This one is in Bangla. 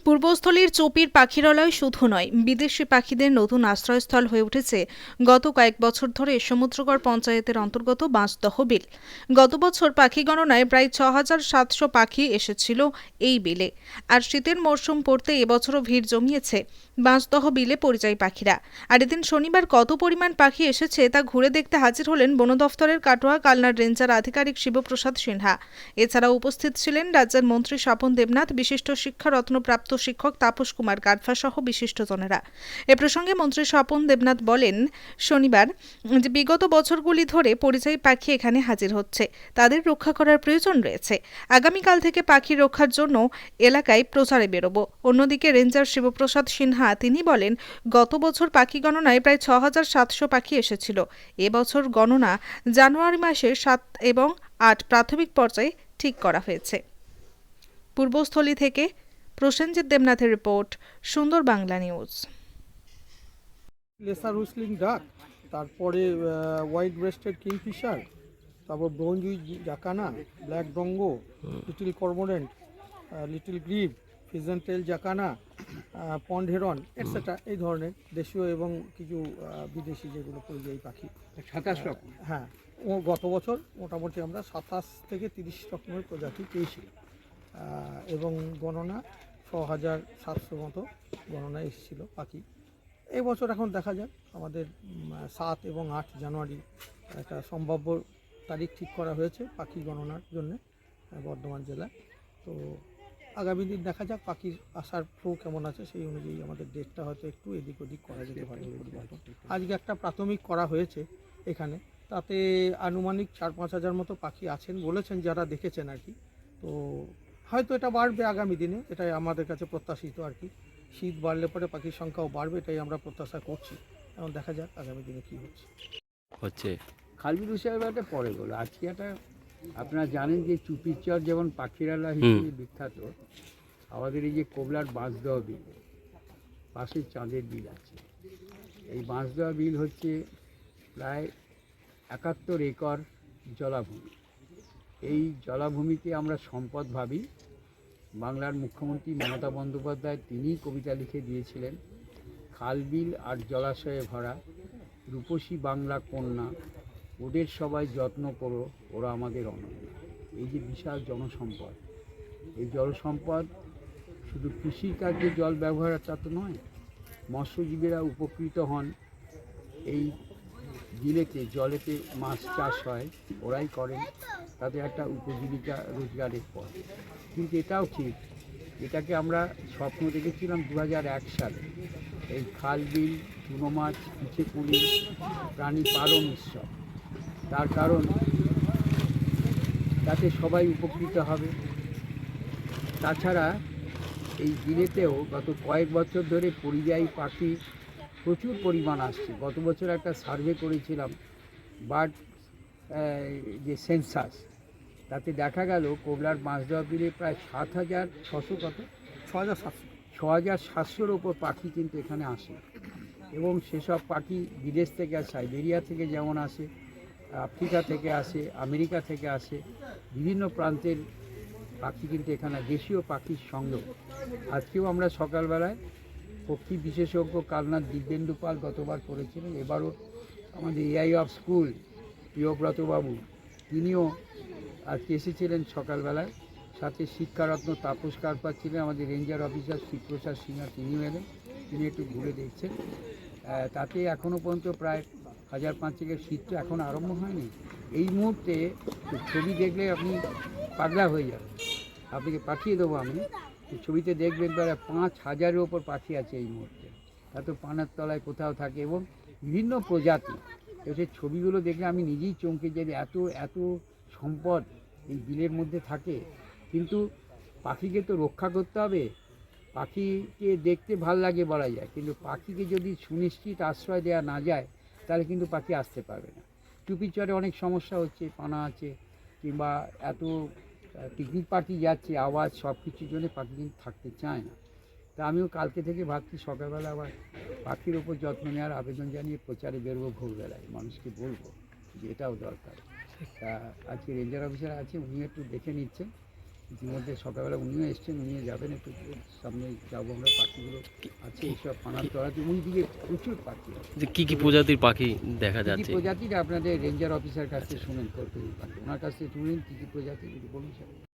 পূর্বস্থলীর চপির পাখিরালয় শুধু নয়, বিদেশি পাখিদের নতুন আশ্রয়স্থল হয়ে উঠেছে গত কয়েক বছর ধরে সমুদ্রগড় পঞ্চায়েতের অন্তর্গত বাঁশদহ বিল। গত বছর পাখি গণনায় প্রায় ৬,৭০০ পাখি এসেছিল এই বিলে। আর শীতের মরশুম পড়তে এবছরও ভিড় জমিয়েছে বাঁশদহ বিলে পরিযায়ী পাখিরা। আর এদিন শনিবার কত পরিমাণ পাখি এসেছে তা ঘুরে দেখতে হাজির হলেন বন দফতরের কাটোয়া কালনার রেঞ্জার আধিকারিক শিবপ্রসাদ সিনহা। এছাড়াও উপস্থিত ছিলেন রাজ্যের মন্ত্রী স্বপন দেবনাথ, বিশিষ্ট শিক্ষারত্নপ্রাপ্ত শিক্ষক তাপস কুমার কাটফা সহ বিশিষ্টজনেরা। এ প্রসঙ্গে মন্ত্রী স্বপন দেবনাথ বলেন, শনিবার যে বিগত বছরগুলি ধরে পরিযায়ী পাখি এখানে হাজির হচ্ছে, তাদের রক্ষা করার প্রয়োজন রয়েছে। আগামীকাল থেকে পাখি রক্ষার জন্য এলাকায় প্রচারে বেরোবো। অন্যদিকে রেঞ্জার শিবপ্রসাদ সিনহা তিনি বলেন, গত বছর পাখি গণনায় প্রায় ৬,৭০০ পাখি এসেছিল। এবছর গণনা জানুয়ারি মাসে ৭ এবং ৮ প্রাথমিক পর্যায়ে ঠিক করা হয়েছে। পূর্বস্থলী থেকে প্রসেনজিৎ দেবনাথের রিপোর্ট, সুন্দর বাংলা নিউজ। লেসার হুইসলিং ডাক, তারপরে হোয়াইট ব্রেস্টেড কিংফিশার, তারপর ব্রোঞ্জুই জাকানা, ব্ল্যাক ডঙ্গো, লিটল কর্মোরেন্ট, লিটল গ্রিভ, ফিজেন্টেল জাকানা, পন্ড হেরন এটসেট্রা, এই ধরনের দেশীয় এবং কিছু বিদেশি যেগুলো পরিযায়ী পাখি ২৭ রকম। হ্যাঁ, ও গত বছর মোটামুটি আমরা ২৭ থেকে ৩০ রকমের প্রজাতি পেয়েছি এবং গণনা ৬,৭০০ মতো গণনা এসেছিল পাখি। এই বছর এখন দেখা যাক, আমাদের ৭ এবং ৮ জানুয়ারি একটা সম্ভাব্য তারিখ ঠিক করা হয়েছে পাখি গণনার জন্য বর্ধমান জেলায়। তো আগামী দিন দেখা যাক পাখির আসার ফ্লো কেমন আছে, সেই অনুযায়ী আমাদের ডেটটা হয়তো একটু এদিক ওদিক করা যেতে পারে। আজকে একটা প্রাথমিক করা হয়েছে এখানে, তাতে আনুমানিক ৪-৫ হাজার মতো পাখি আছেন বলেছেন যারা দেখেছেন আর কি। তো হয়তো এটা বাড়বে আগামী দিনে, এটাই আমাদের কাছে প্রত্যাশিত আর কি। শীত বাড়লে পরে পাখির সংখ্যাও বাড়বে, এটাই আমরা প্রত্যাশা করছি। এখন দেখা যাক আগামী দিনে কী হচ্ছে। খালবিল সাহেব একটা পরে বলো, আজকে একটা আপনারা জানেন যে চুপির চর যেমন পাখিরালা হিসেবে বিখ্যাত, আমাদের এই যে কোবলার বাঁশদহ বিল, পাশে চাঁদের বিল আছে। এই বাঁশদহ বিল হচ্ছে প্রায় ৭১ একর জলাভূমি। এই জলাভূমিকে আমরা সম্পদ ভাবি। বাংলার মুখ্যমন্ত্রী মমতা বন্দ্যোপাধ্যায় তিনিই কবিতা লিখে দিয়েছিলেন, খালবিল আর জলাশয়ে ভরা, রূপসী বাংলা কন্যা, ওদের সবাই যত্ন করো, ওরা আমাদের অনন্য। এই যে বিশাল জনসম্পদ, এই জলসম্পদ শুধু কৃষির কাজে জল ব্যবহার তা তো নয়, মৎস্যজীবীরা উপকৃত হন। এই বিলেতে জলেতে মাছ চাষ হয়, ওরাই করেন, তাদের একটা উপজীবিকা রোজগারের পথ। কিন্তু এটাও ঠিক, এটাকে আমরা স্বপ্ন দেখেছিলাম ২০০১ সালে, এই খালবিল, চুনো মাছ, পিছেকুলি, প্রাণী পালন উৎসব। তার কারণ তাতে সবাই উপকৃত হবে। তাছাড়া এই বিলেতেও গত কয়েক বছর ধরে পরিযায়ী পাখি প্রচুর পরিমাণ আসছে। গত বছর একটা সার্ভে করেছিলাম বার্ড যে সেন্সাস, তাতে দেখা গেল কোবলার বাঁশদহ বিলে প্রায় ৭,৬০০ কত ৬,৭০০-র ওপর পাখি কিন্তু এখানে আসে। এবং সেসব পাখি বিদেশ থেকে আসে, সাইবেরিয়া থেকে যেমন আসে, আফ্রিকা থেকে আসে, আমেরিকা থেকে আসে, বিভিন্ন প্রান্তের পাখি কিন্তু এখানে দেশীয় পাখির সঙ্গে। আজকেও আমরা সকালবেলায় পক্ষী বিশেষজ্ঞ কালনার দিব্যেন্দু পাল গতবার করেছিলেন, এবারও আমাদের এআই অফ স্কুল প্রিয়ব্রতবাবু তিনিও আজকে এসেছিলেন সকালবেলায়, সাথে শিক্ষারত্ন তাপস কাটফা ছিলেন, আমাদের রেঞ্জার অফিসার শিবপ্রসাদ সিনহা তিনিও এলেন, তিনি একটু ঘুরে দেখছেন। তাতে এখনও পর্যন্ত প্রায় ১,৫০০-এর শীতটা এখন আরম্ভ হয়নি। এই মুহূর্তে ছবি দেখলে আপনি পাগলা হয়ে যাবেন, আপনাকে পাঠিয়ে দেবো আমি, ছবিতে দেখবেন প্রায় ৫,০০০-এর ওপর পাখি আছে এই মুহূর্তে। এত পানার তলায় কোথাও থাকে এবং বিভিন্ন প্রজাতি। সেই ছবিগুলো দেখলে আমি নিজেই চমকে যাই, এত এত সম্পদ এই বিলের মধ্যে থাকে। কিন্তু পাখিকে তো রক্ষা করতে হবে। পাখিকে দেখতে ভাল লাগে বলা যায়, কিন্তু পাখিকে যদি সুনিশ্চিত আশ্রয় দেওয়া না যায় তাহলে কিন্তু পাখি আসতে পারবে না। চুপির চরে অনেক সমস্যা হচ্ছে, পানা আছে কিংবা এত পিকনিক পার্টি যাচ্ছে, আওয়াজ, সব কিছুর জন্য পাখি কিন্তু থাকতে চায় না। তা আমিও কালকে থেকে ভাবছি সকালবেলা আবার পাখির ওপর যত্ন নেওয়ার আবেদন জানিয়ে প্রচারে বেরোবো, ভোরবেলায় মানুষকে বলবো যে এটাও দরকার। তা আজকে রেঞ্জার অফিসার আছে, উনি একটু দেখে নিচ্ছেন ইতিমধ্যে সকালবেলা উনিও এসছেন, উনিও যাবেন, একটু সামনে যাবো আমরা, পাখিগুলো আছে এইসব পানার তলাতে, ওই দিকে প্রচুর পাখি আছে। যে কি প্রজাতির পাখি দেখা কী কী যাচ্ছে? প্রজাতির আপনাদের রেঞ্জার অফিসার কাছ থেকে শুনেন, করতে পাখি ওনার কাছ থেকে শুনেন কী কী প্রজাতির, একটু বলুন স্যার।